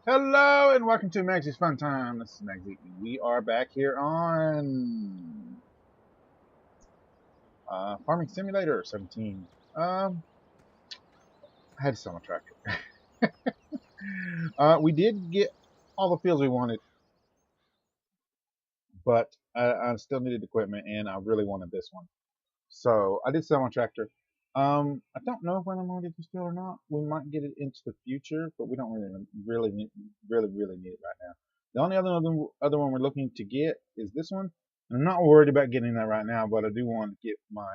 Hello and welcome to Maggie's Fun Time. This is Magzie. We are back here on Farming Simulator 17. I had to sell my tractor. We did get all the fields we wanted, but I still needed equipment and I really wanted this one. So I did sell my tractor. I don't know when I'm going to get this field or not. We might get it into the future, but we don't really need it right now. The only other one we're looking to get is this one. I'm not worried about getting that right now, but I do want to get my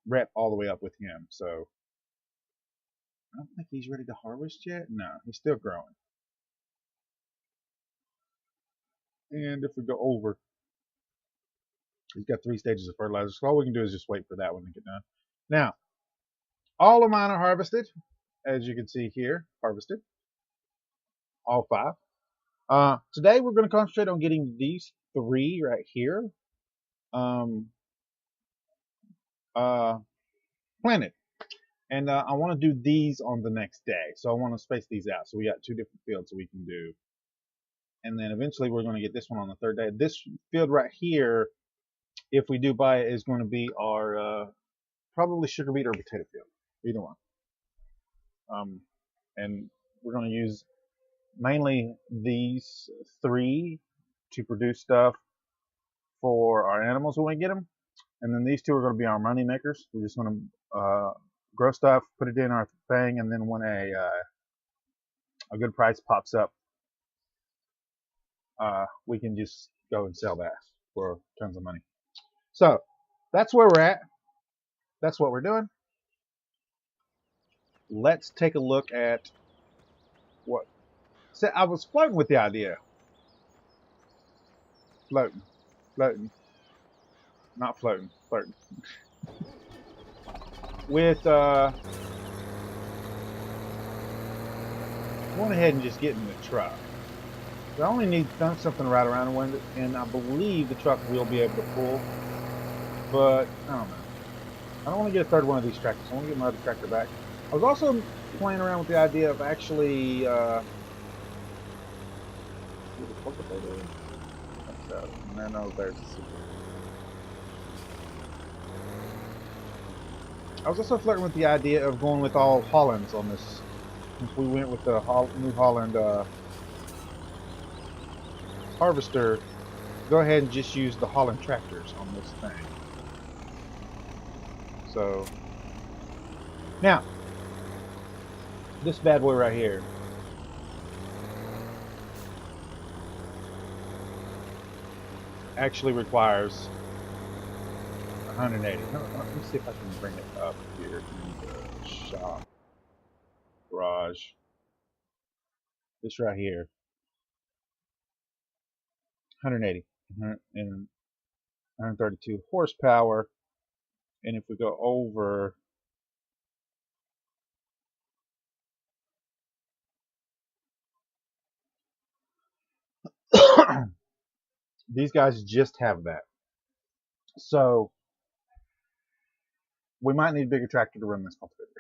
rep all the way up with him. So I don't think he's ready to harvest yet. No, he's still growing. And if we go over, he's got 3 stages of fertilizer. So all we can do is just wait for that one to get done. Now, all of mine are harvested, as you can see here, harvested, all 5. Today we're going to concentrate on getting these 3 right here planted. And I want to do these on the next day. So I want to space these out. So we got 2 different fields we can do. And then eventually we're going to get this one on the 3rd day. This field right here, if we do buy it, is going to be our probably sugar beet or potato field. Either one. And we're going to use mainly these 3 to produce stuff for our animals when we get them. And then these 2 are going to be our money makers. We're just going to grow stuff, put it in our thing, and then when a good price pops up, we can just go and sell that for tons of money. So that's where we're at. That's what we're doing. Let's take a look at what. So I was flirting with the idea. Floating, not floating, flirting. With going ahead and just getting the truck. I only need something right around the window, and I believe the truck will be able to pull. But I don't know. I don't want to get a 3rd one of these tractors. I want to get my other tractor back. I was also playing around with the idea of actually no, there's a secret. I was also flirting with the idea of going with all Hollands on this, since we went with the New Holland harvester. Go ahead and just use the Holland tractors on this thing. So now this bad boy right here, actually requires 180. Let me see if I can bring it up here in the shop garage. This right here, 180 and 132 horsepower. And if we go over, these guys just have that. So we might need a bigger tractor to run this cultivator.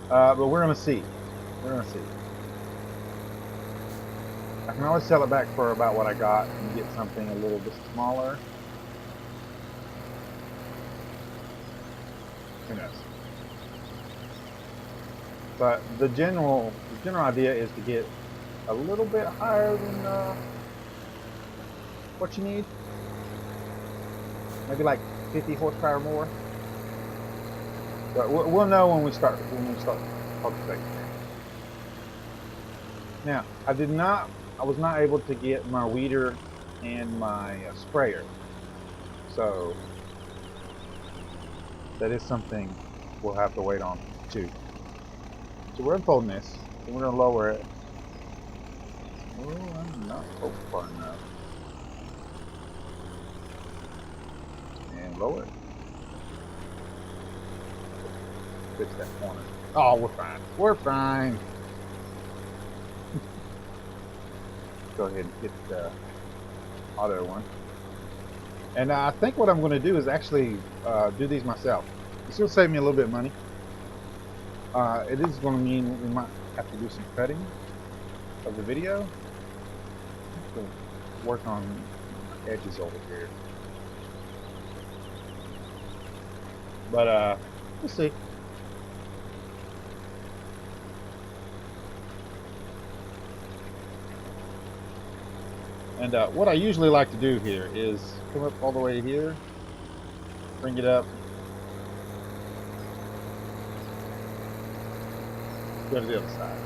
But we're going to see. We're going to see. I can always sell it back for about what I got and get something a little bit smaller. Who knows? But the general idea is to get a little bit higher than what you need. Maybe like 50 horsepower more. But we'll know when we start cultivating. Now, I was not able to get my weeder and my sprayer. So that is something we'll have to wait on too. So we're unfolding this, and we're going to lower it. Oh, I'm not so far enough. And lower it. Fix that corner. Oh, we're fine. We're fine. Go ahead and hit the auto one. And I think what I'm going to do is actually do these myself. This will save me a little bit of money. It is going to mean we might have to do some cutting of the video. To work on edges over here. But we'll see. And what I usually like to do here is come up all the way here, bring it up, go to the other side.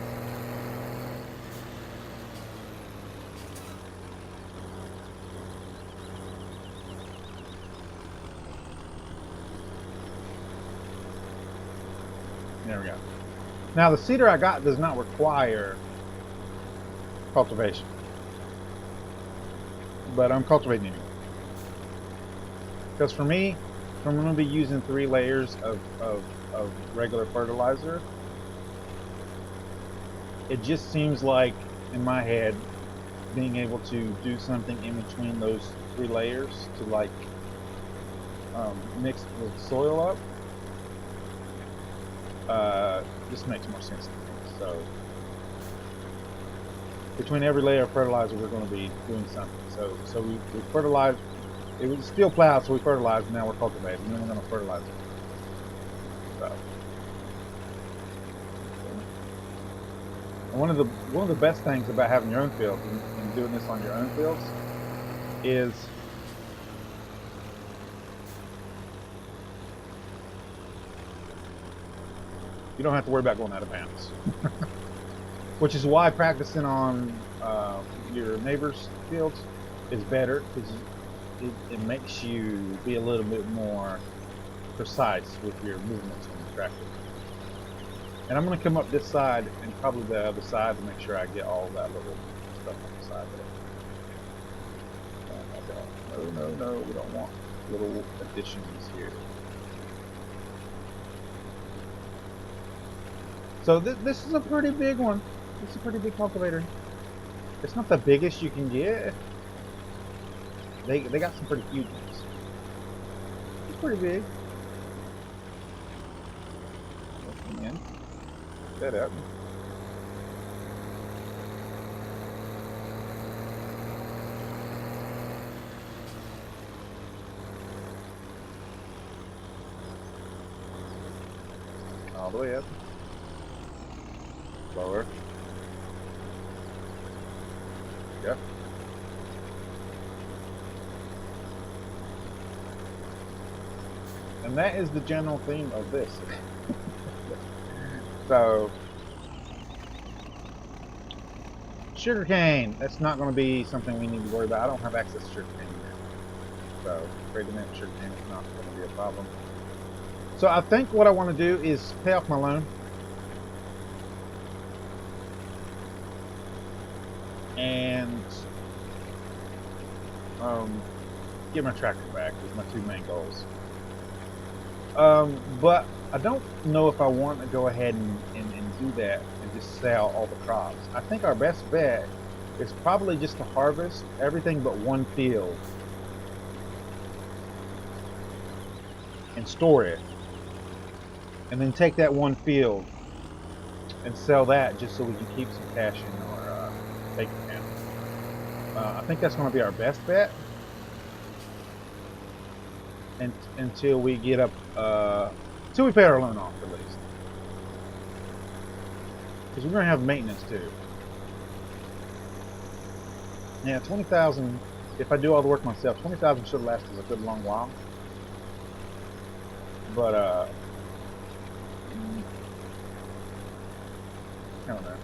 There we go. Now the cedar I got does not require cultivation, but I'm cultivating anyway. Because for me, if I'm going to be using 3 layers of regular fertilizer, it just seems like, in my head, being able to do something in between those 3 layers to like mix the soil up just makes more sense to me. So between every layer of fertilizer, we're going to be doing something. So we fertilized. It was still plowed, so we fertilized. And now we're cultivating, and then we're going to fertilize it. So, and one of the best things about having your own fields and doing this on your own fields is you don't have to worry about going out of bounds. Which is why practicing on your neighbor's fields is better, because it makes you be a little bit more precise with your movements on the tractor. And I'm going to come up this side and probably the other side to make sure I get all that little stuff on the side there. No, we don't want little additions here. So this is a pretty big one. It's a pretty big cultivator. It's not the biggest you can get. They got some pretty huge ones. It's pretty big. In. That up. All the way up. Lower. Yep. And that is the general theme of this. So, sugarcane. That's not going to be something we need to worry about. I don't have access to sugarcane yet. So, trade demand sugarcane is not going to be a problem. So, I think what I want to do is pay off my loan. And get my tractor back is my 2 main goals. But I don't know if I want to go ahead and do that and just sell all the crops. I think our best bet is probably just to harvest everything but one field and store it, and then take that one field and sell that just so we can keep some cash in our bank account. I think that's going to be our best bet, and until we get up, until we pay our loan off at least, because we're going to have maintenance too. Yeah, 20,000. If I do all the work myself, 20,000 should last us a good long while. But I don't know.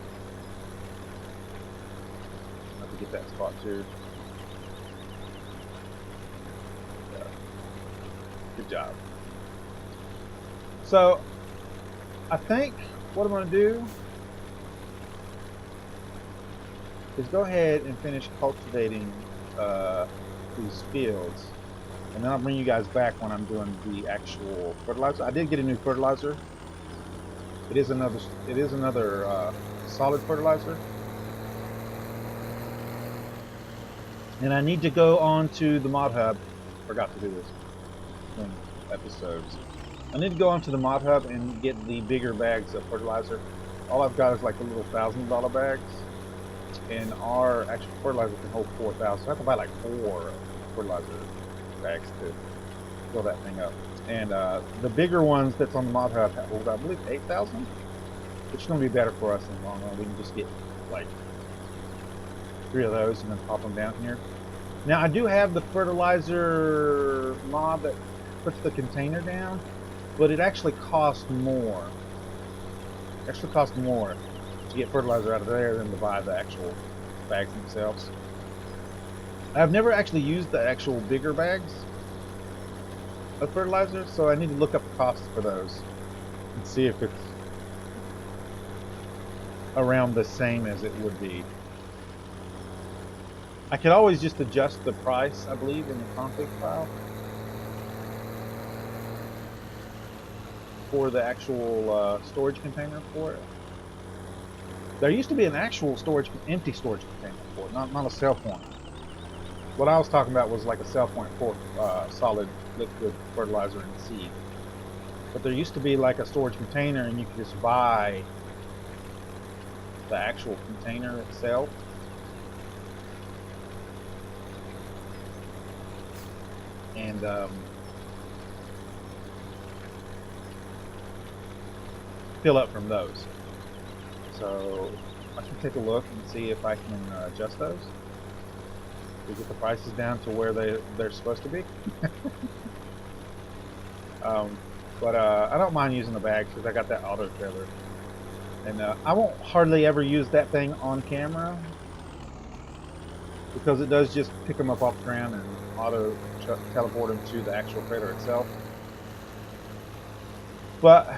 I have to get that spot too. Yeah. Good job. So I think what I'm going to do is go ahead and finish cultivating these fields, and then I'll bring you guys back when I'm doing the actual fertilizer. I did get a new fertilizer. It is another solid fertilizer, and I need to go on to the mod hub. Forgot to do this in episodes. I need to go onto the mod hub and get the bigger bags of fertilizer. All I've got is like the little $1,000 bags, and our actual fertilizer can hold 4,000. So I have to buy like 4 fertilizer bags to fill that thing up. And the bigger ones that's on the mod hub hold, I believe, 8,000, which is going to be better for us in the long run. We can just get like 3 of those and then pop them down here. Now I do have the fertilizer mod that puts the container down, but it actually costs more. It actually costs more to get fertilizer out of there than to buy the actual bags themselves. I've never actually used the actual bigger bags of fertilizer, so I need to look up the costs for those and see if it's around the same as it would be. I could always just adjust the price, I believe, in the config file for the actual storage container for it. There used to be an actual empty storage container for it, not a cell point. What I was talking about was like a cell point for solid liquid fertilizer and seed. But there used to be like a storage container, and you could just buy the actual container itself. And fill up from those. So I should take a look and see if I can adjust those to get the prices down to where they're supposed to be. But I don't mind using the bags because I got that auto trailer, and I won't hardly ever use that thing on camera because it does just pick them up off the ground and auto teleport them to the actual trailer itself. But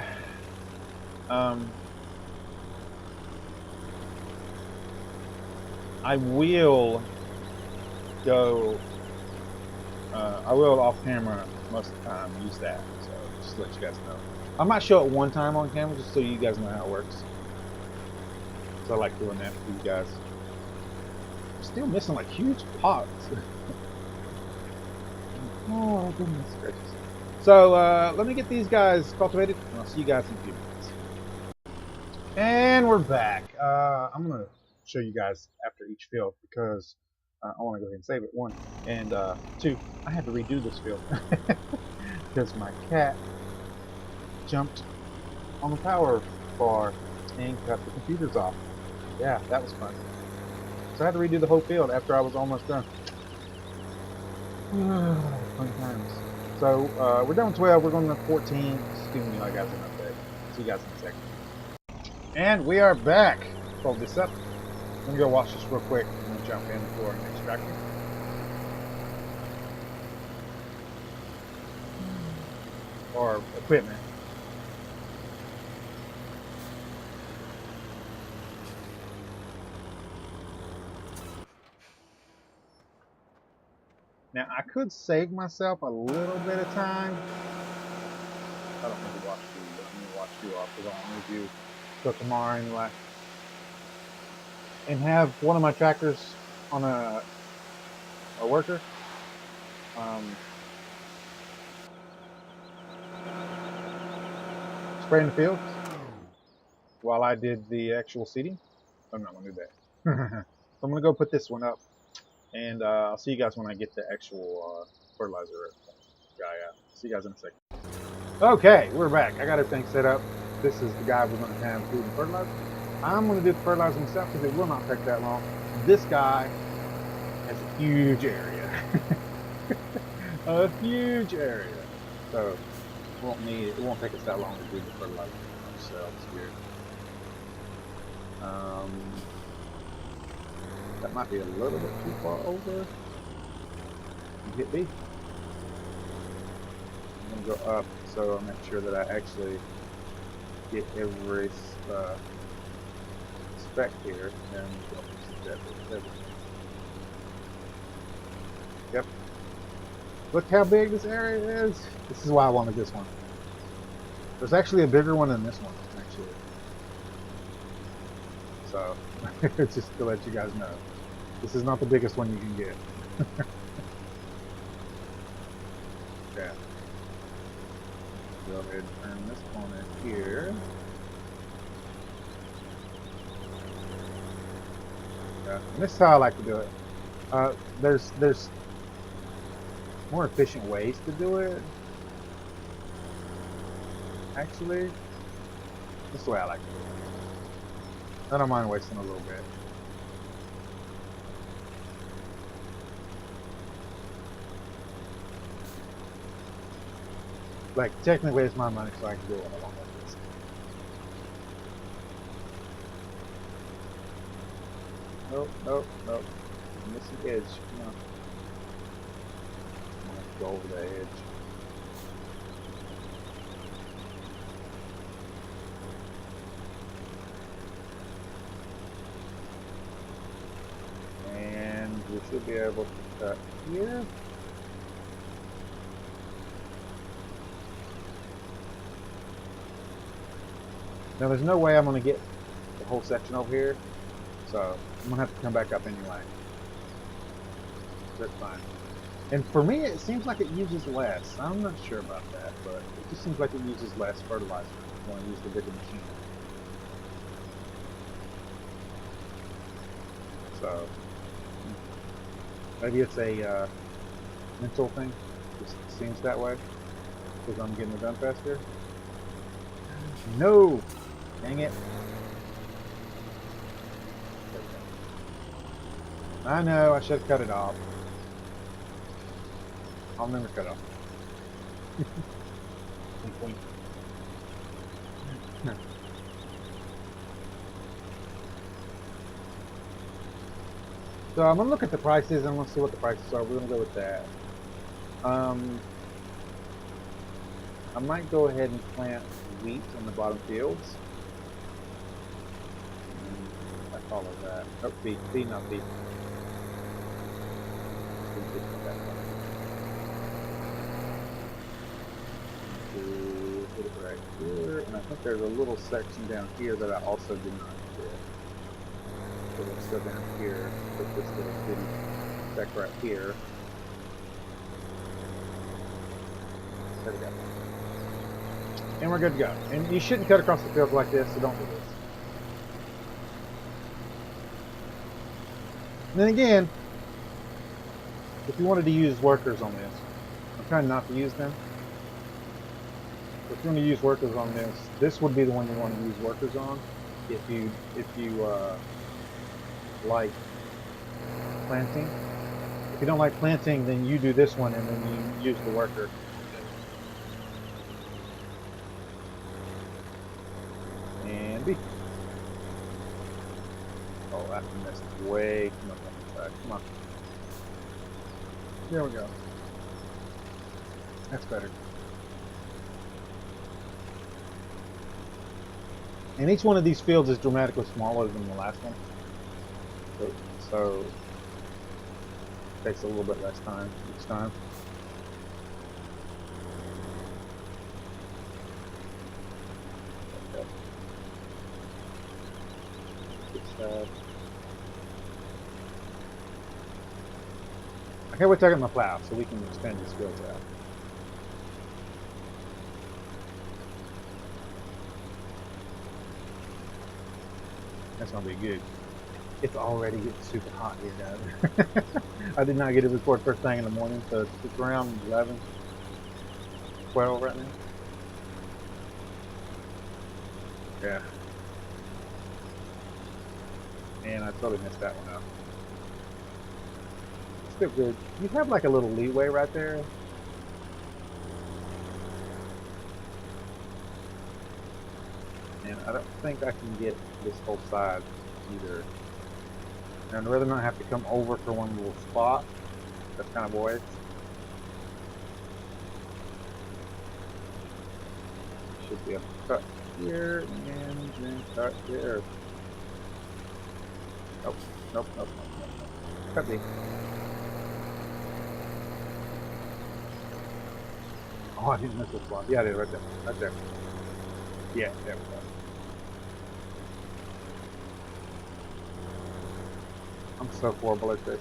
I will go. I will off camera most of the time use that. So just to let you guys know. I might show it one time on camera just so you guys know how it works. So I like doing that for you guys. I'm still missing like huge pots. Oh goodness gracious. So let me get these guys cultivated, and I'll see you guys in a few minutes. And we're back. I'm gonna show you guys after each field because I want to go ahead and save it. 1 and 2. I had to redo this field because my cat jumped on the power bar and cut the computers off. Yeah, that was fun. So I had to redo the whole field after I was almost done. Fun times. So we're done with 12. We're going to 14. Just giving you guys an update. See you guys in a second. And we are back. Fold this up. Let me go wash this real quick and then jump in for an extractor. Or equipment. Now I could save myself a little bit of time. I don't need to watch you, but I'm gonna watch you off because I don't need you till tomorrow anyway. And have one of my tractors on a worker. Spraying the field while I did the actual seeding. I'm not gonna do that. So I'm gonna go put this one up, and I'll see you guys when I get the actual fertilizer guy out. See you guys in a second. Okay, we're back. I got everything set up. This is the guy we're gonna have food and fertilizer. I'm gonna do the fertilizer myself because it will not take that long. This guy has a huge area. A huge area. So it won't take us that long to do the fertilizer ourselves here. That might be a little bit too far over. Hit B. I'm gonna go up so I'll make sure that I actually get every spec here and yep. Look how big this area is. This is why I wanted this one. There's actually a bigger one than this one, actually. So, just to let you guys know. This is not the biggest one you can get. Yeah. Go ahead and turn this corner here. Yeah, and this is how I like to do it. There's more efficient ways to do it. Actually, this is the way I like to do it. I don't mind wasting a little bit. Like, technically it's my money, so I can do what I want with this. Nope, nope, nope. I'm missing the edge. Come on. I'm gonna have to go over the edge. And we should be able to cut here. Now there's no way I'm going to get the whole section over here, so I'm going to have to come back up anyway. That's fine. And for me, it seems like it uses less. I'm not sure about that, but it just seems like it uses less fertilizer when I use the bigger machine. So maybe it's a mental thing. It just seems that way because I'm getting it done faster. No! Dang it. I know, I should have cut it off. I'll never cut off. So I'm going to look at the prices and let's see what the prices are. We're going to go with that. I might go ahead and plant wheat in the bottom fields. I follow that. Oh, feed, not feed. Put it right here, and I think there's a little section down here that I also did not get. So let's go down here, put this little bitty speck right here. There we go. And we're good to go. And you shouldn't cut across the field like this, so don't do this. And then again, if you wanted to use workers on this, I'm trying not to use them. If you want to use workers on this, this would be the one you want to use workers on. If you like planting. If you don't like planting, then you do this one and then you use the worker. And B. Oh, that missed way too much on the side. Come on. There we go. That's better. And each one of these fields is dramatically smaller than the last one. So it takes a little bit less time each time. Okay. I can't wait to get my plow so we can expand these fields out. That's gonna be good. It's already getting super hot here, guys. I did not get to record first thing in the morning, so it's around 11, 12 right now. Yeah. And I totally missed that one out. It's still good. You have like a little leeway right there. And I don't think I can get this whole side either. And I'd rather not have to come over for one little spot. That's kind of waste. Should be able to cut here and then cut here. Nope, nope, nope, nope, nope. Cut me. Oh, I didn't miss this one. Yeah, I did, right there. Right there. Yeah, there we go. I'm so horrible at this.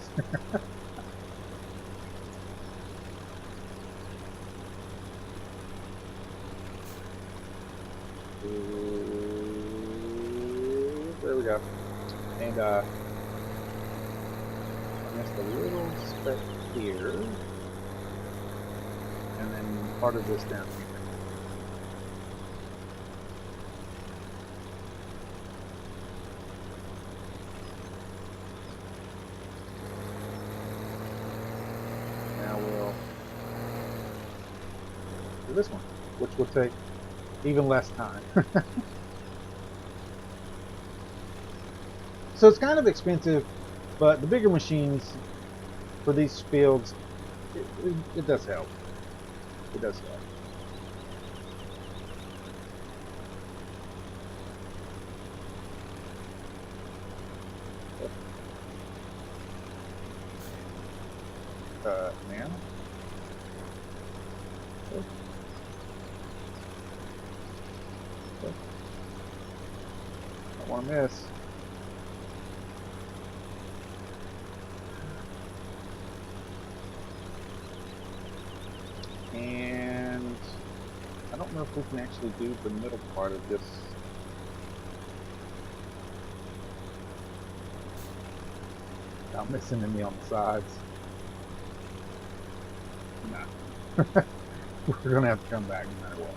There we go. And I missed a little speck here, and then part of this down here. Now we'll do this one, which will take even less time. So it's kind of expensive, but the bigger machines for these fields, it does help. It does help. Now. Okay. Okay. Don't want to miss. And I don't know if we can actually do the middle part of this. I'm missing me on the sides. No. We're gonna have to come back no matter what.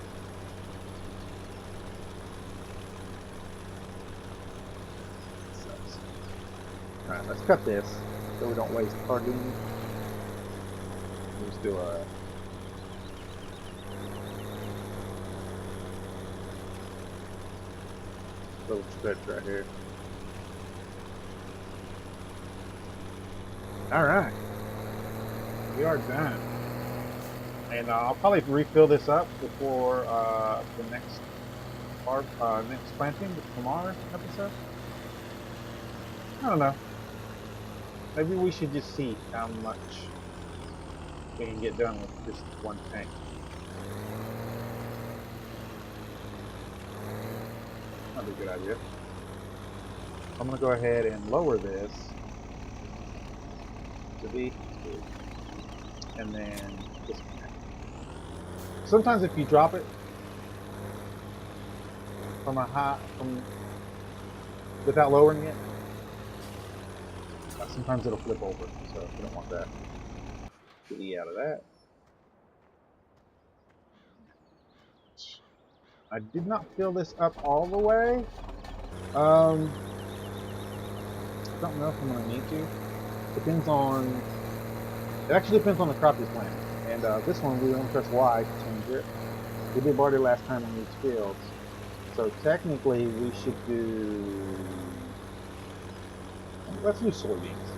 Sucks. Alright, let's cut this so we don't waste parking. Let's do a little stretch right here. Alright. We are done. And I'll probably refill this up before the next next planting, the tomorrow episode. I don't know. Maybe we should just see how much we can get done with just one tank. That'd be a good idea. I'm gonna go ahead and lower this to be, and then this one. Sometimes if you drop it from a high, without lowering it, sometimes it'll flip over. So we don't want that. Get E out of that. I did not fill this up all the way. I don't know if I'm gonna need to. Depends on. It actually depends on the crop you're planting. And this one we don't press Y to change it. We did barley last time in these fields. So technically we should do. Let's do soybeans.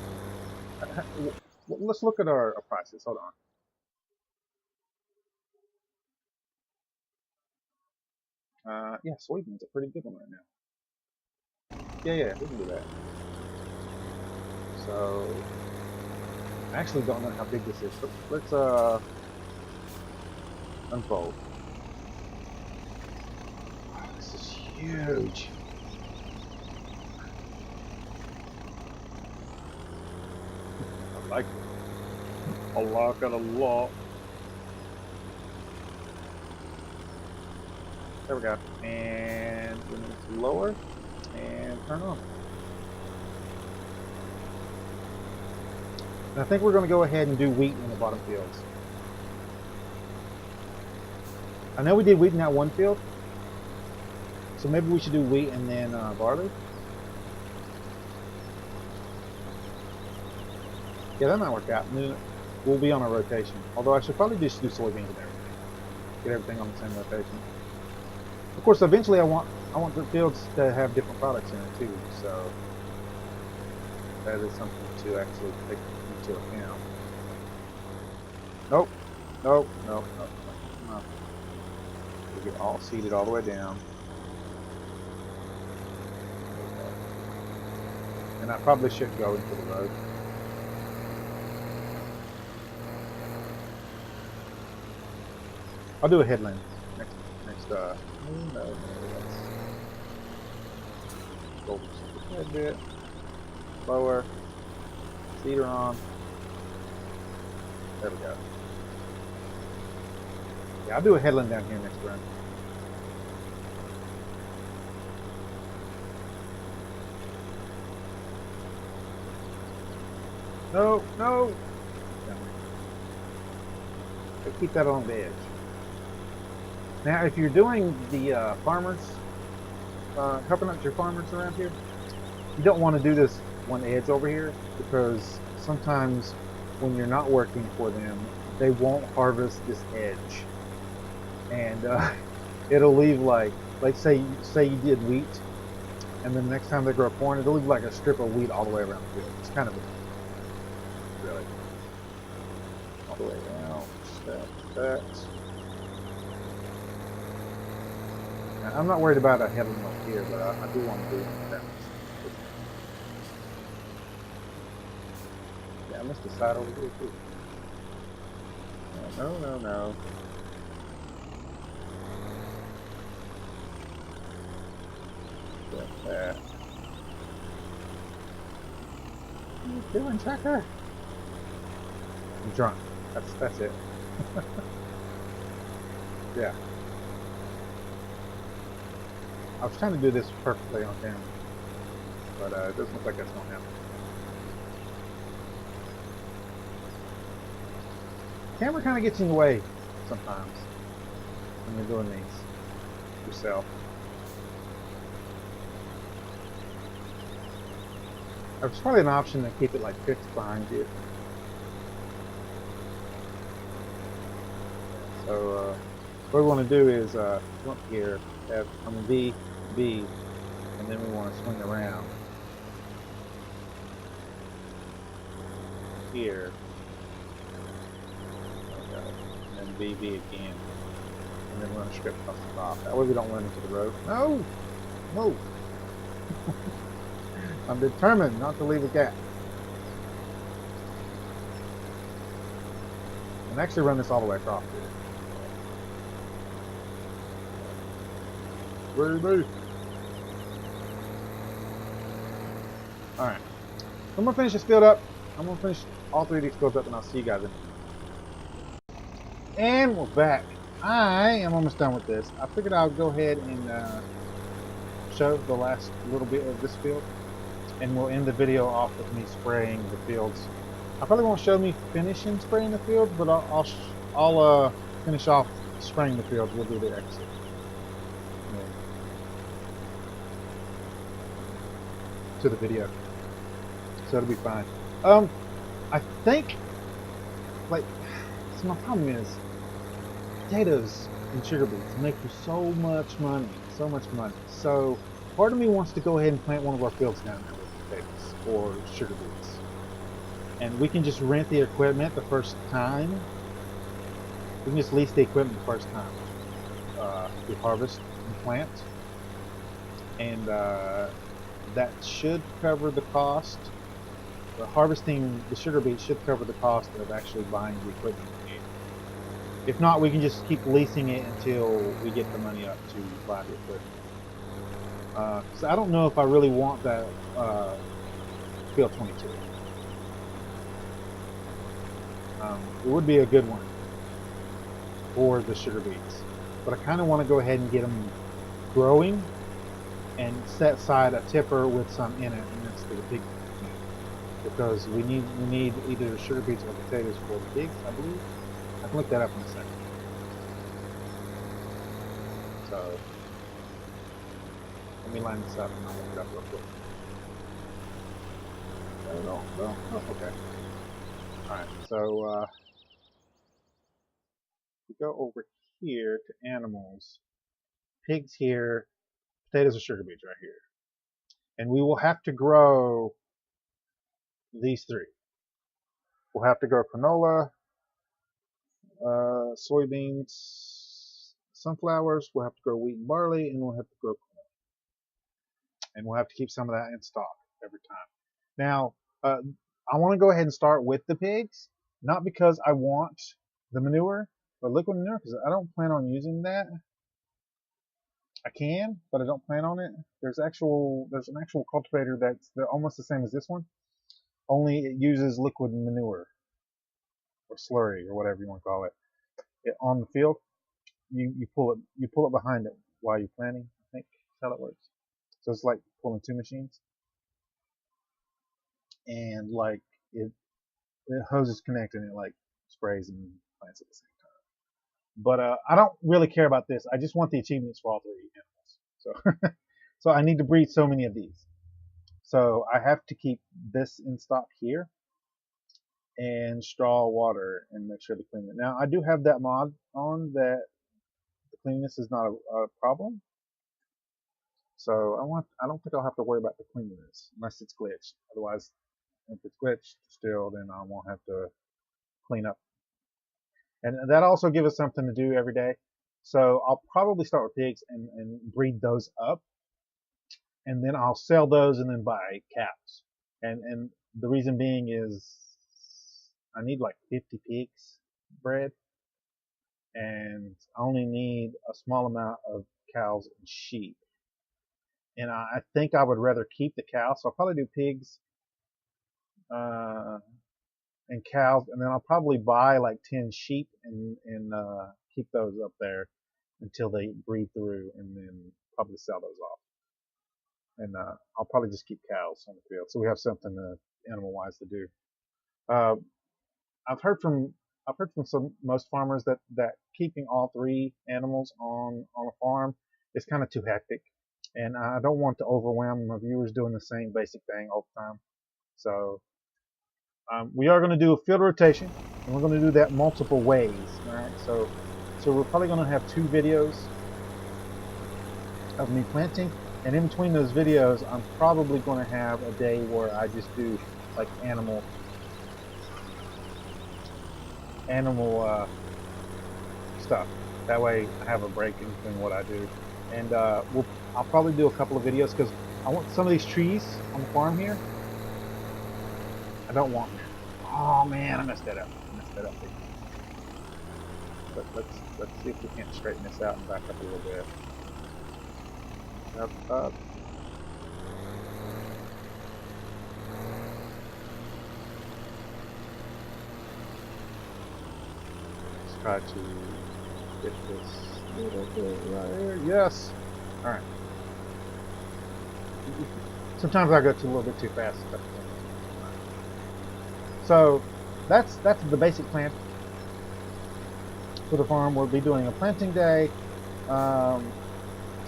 Let's look at our prices. Hold on. Yeah, soybeans are pretty good one right now. Yeah, we can do that. So I actually don't know how big this is, but let's unfold. Wow, this is huge. I like it. I like it a lot. There we go. And we need to lower and turn on. And I think we're going to go ahead and do wheat in the bottom fields. I know we did wheat in that one field, so maybe we should do wheat and then barley. Yeah, that might work out. And then we'll be on a rotation. Although I should probably just do soybeans and everything. Get everything on the same rotation. Of course, eventually I want the fields to have different products in it too. So that is something to actually take into account. Nope. We get all seeded all the way down. And I probably shouldn't go into the road. I'll do a headland next no, that's go just a little bit lower, cedar on. There we go. Yeah, I'll do a headland down here next run. No, no. But keep that on the edge. Now, if you're doing the farmers, helping out your farmers around here, you don't want to do this one edge over here because sometimes when you're not working for them, they won't harvest this edge, and it'll leave like say you did wheat, and then the next time they grow corn, it'll leave like a strip of wheat all the way around the field. It's kind of really all the way around. That. I'm not worried about a heavy milk here, but I do want to do that. Yeah, I missed the side over here too. No. Get that. What are you doing, Tracker? I'm drunk. That's it. Yeah. I was trying to do this perfectly on camera, but it doesn't look like that's going to happen. Camera kind of gets in the way sometimes when you're doing these yourself. There's probably an option to keep it like fixed behind you. So what we want to do is come up here, have V, B, and then we want to swing around here, and then B, B again, and then we're going to strip across the top. That way we don't run into the road. No! No! I'm determined not to leave a gap. And actually run this all the way across here. Alright. I'm going to finish this field up. I'm going to finish all three of these fields up and I'll see you guys in. And we're back. I am almost done with this. I figured I'll go ahead and show the last little bit of this field. And we'll end the video off with me spraying the fields. I probably won't show me finishing spraying the fields, but I'll finish off spraying the fields. We'll do the exit. To the video, so it'll be fine. I think, like, so my problem is potatoes and sugar beets make you so much money, so part of me wants to go ahead and plant one of our fields down there with potatoes or sugar beets, and we can just rent the equipment the first time. We can just lease the equipment the first time we harvest and plant, and that should cover the cost. Harvesting the sugar beets should cover the cost of actually buying the equipment we need. If not, we can just keep leasing it until we get the money up to buy the equipment. So I don't know if I really want that field 22. It would be a good one for the sugar beets, but I kind of want to go ahead and get them growing and set aside a tipper with some in it, and that's for the pig, because we need either sugar beets or potatoes for the pigs, I believe. I can look that up in a second. So let me line this up and I'll look it up real quick. No, oh, okay. Alright, so we go over here to animals. Pigs here, potatoes or sugar beets right here. And we will have to grow these three. We'll have to grow canola, soybeans, sunflowers. We'll have to grow wheat and barley, and we'll have to grow corn. And we'll have to keep some of that in stock every time. Now, I want to go ahead and start with the pigs, not because I want the manure, but liquid manure, because I don't plan on using that. I can, but I don't plan on it. There's an actual cultivator that's almost the same as this one, only it uses liquid manure or slurry or whatever you want to call it on the field. You pull it behind it while you're planting. I think that's how it works. So it's like pulling two machines, and like the hose is connected and it like sprays and plants at the same time. But I don't really care about this. I just want the achievements for all 3 animals. So so I need to breed so many of these. So I have to keep this in stock here and straw water and make sure to clean it. Now I do have that mod on that the cleanliness is not a problem. So I don't think I'll have to worry about the cleanliness unless it's glitched. Otherwise, if it's glitched still, then I won't have to clean up. And that also gives us something to do every day. So I'll probably start with pigs and breed those up. And then I'll sell those and then buy cows. And the reason being is I need like 50 pigs bred. And I only need a small amount of cows and sheep. And I think I would rather keep the cows. So I'll probably do pigs and cows, and then I'll probably buy like 10 sheep and keep those up there until they breed through, and then probably sell those off. And I'll probably just keep cows on the field, so we have something animal-wise to do. I've heard from most farmers that keeping all 3 animals on a farm is kind of too hectic, and I don't want to overwhelm my viewers doing the same basic thing all the time. So we are going to do a field rotation, and we're going to do that multiple ways. All right, so we're probably going to have 2 videos of me planting, and in between those videos, I'm probably going to have a day where I just do like animal stuff. That way, I have a break in between what I do, and I'll probably do a couple of videos because I want some of these trees on the farm here. I don't want here. Oh man, I messed that up. But let's see if we can't straighten this out and back up a little bit. Up. Let's try to get this little bit right here. Yes. All right. Sometimes I go too a little bit too fast. So that's the basic plan for the farm. We'll be doing a planting day, some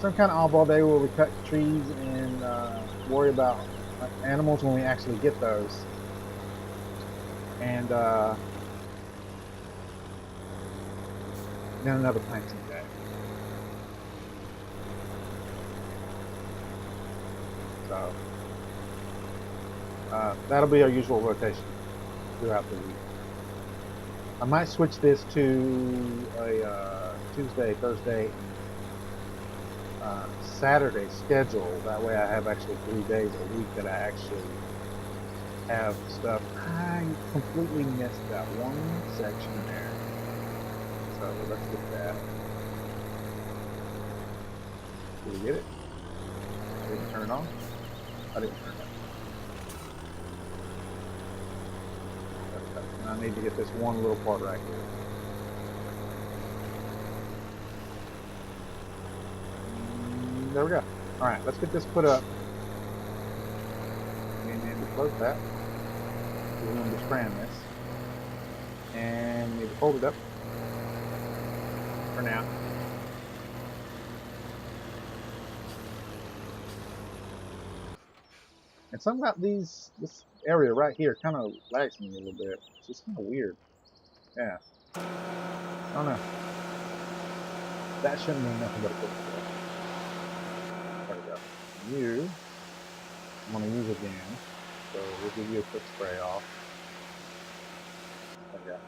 kind of oddball day where we cut trees and worry about animals when we actually get those, and then another planting day. So that'll be our usual rotation throughout the week. I might switch this to a Tuesday, Thursday, Saturday schedule. That way I have actually 3 days a week that I actually have stuff. I completely missed that one section there. So let's get that. Did we get it? I didn't turn it on? I didn't turn it on. I need to get this one little part right here. There we go. Alright, let's get this put up. And then we close that. We're going to be spraying this. And maybe hold it up for now. And something about this area right here kind of lags me a little bit. It's just kind of weird. Yeah. I don't know. That shouldn't mean nothing but a quick spray. There we go. You, I'm going to use again. So we'll give you a quick spray off. There we go.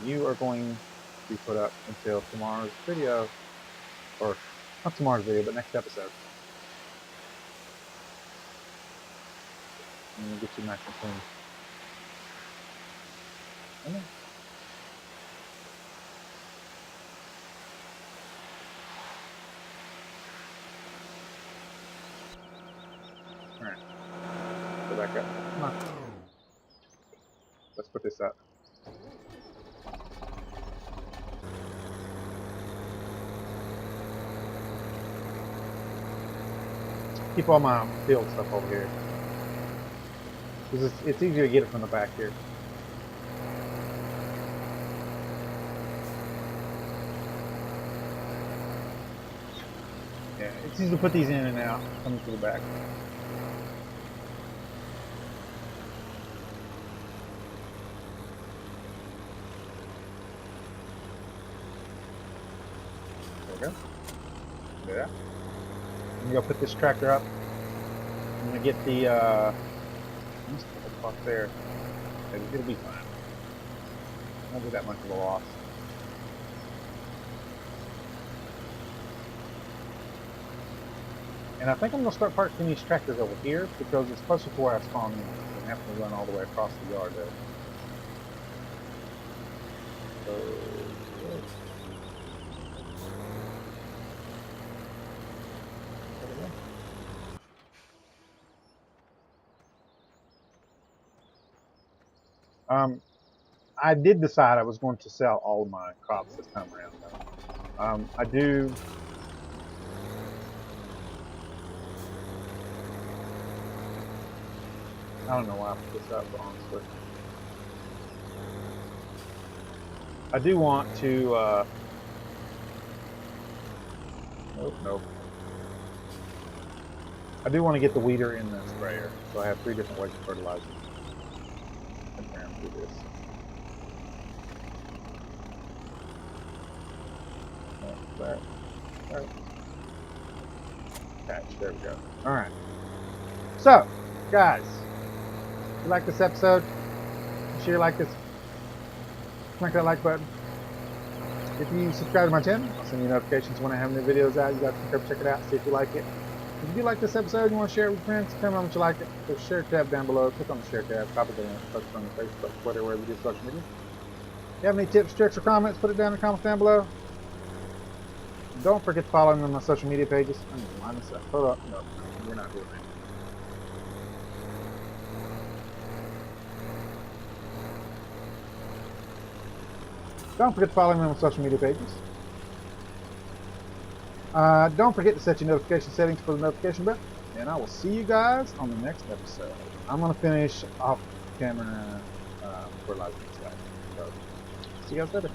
You are going to be put up until tomorrow's video. Or, not tomorrow's video, but next episode. And we'll get you nice and clean. Okay. Alright. Go back up. Come on. Let's put this up. Keep all my field stuff over here. It's easier to get it from the back here. Yeah, it's easy to put these in and out, coming through the back. There we go. Yeah. I'm gonna put this tractor up. I'm gonna get the let's put the clock there. It'll be fine. Won't be that much of a loss. And I think I'm gonna start parking these tractors over here because it's closer to where I spawn in. I don't have to run all the way across the yard there. So, I did decide I was going to sell all of my crops this time around, though. I do. I don't know why I put this up, honestly. I do want to. Nope. I do want to get the weeder in the sprayer, so I have 3 different ways of fertilizing. I'm going to do this. There. Catch. There we go. All right. So, guys, if you like this episode, be sure you like this. Click that like button. If you subscribe to my channel, I'll send you notifications when I have new videos out. You guys can come check it out, see if you like it. If you do like this episode, you want to share it with friends, tell me how much you like it. There's a share tab down below. Click on the share tab. Copy the link. Post it on your Facebook, Twitter, wherever you do social media. If you have any tips, tricks, or comments, put it down in the comments down below. Don't forget to follow me on my social media pages. I need to line this up. Hold up. No, we're not doing that. Don't forget to follow me on my social media pages. Don't forget to set your notification settings for the notification bell. And I will see you guys on the next episode. I'm going to finish off camera fertilizing this guy. So, see you guys later.